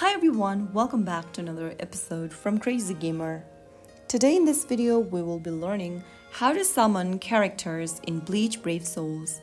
Hi everyone, welcome back to another episode from Crazy Gamer. Today in this video we will be learning how to summon characters in Bleach Brave Souls.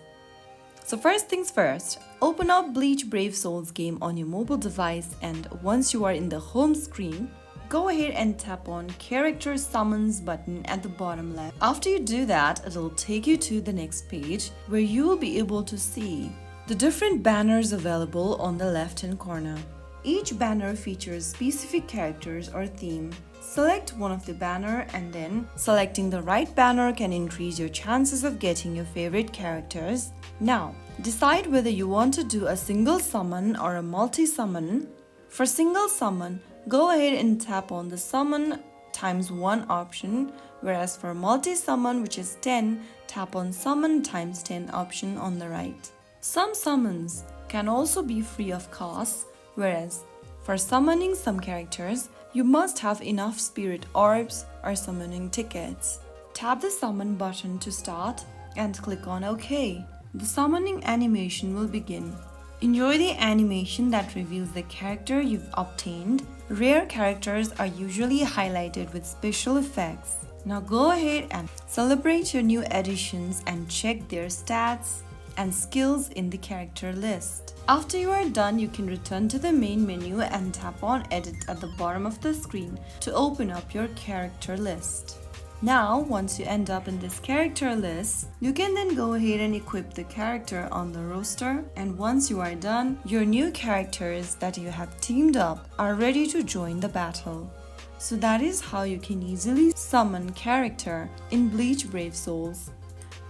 So first things first, open up Bleach Brave Souls game on your mobile device, and once you are in the home screen, go ahead and tap on Character Summons button at the bottom left. After you do that, it will take you to the next page where you will be able to see the different banners available on the left hand corner. Each banner features specific characters or theme. Select one of the banner, and then selecting the right banner can increase your chances of getting your favorite characters. Now, decide whether you want to do a single summon or a multi-summon. For single summon, go ahead and tap on the summon times 1 option, whereas for multi-summon, which is 10, tap on summon times 10 option on the right. Some summons can also be free of cost, whereas for summoning some characters, you must have enough spirit orbs or summoning tickets. Tap the summon button to start and click on OK. The summoning animation will begin. Enjoy the animation that reveals the character you've obtained. Rare characters are usually highlighted with special effects. Now go ahead and celebrate your new additions and check their stats and skills in the character list. After you are done, you can return to the main menu and tap on Edit at the bottom of the screen to open up your character list. Now, once you end up in this character list, you can then go ahead and equip the character on the roster, and once you are done, your new characters that you have teamed up are ready to join the battle. So that is how you can easily summon character in Bleach Brave Souls.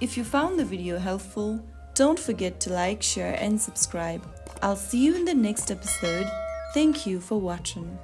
If you found the video helpful, don't forget to like, share and subscribe. I'll see you in the next episode. Thank you for watching.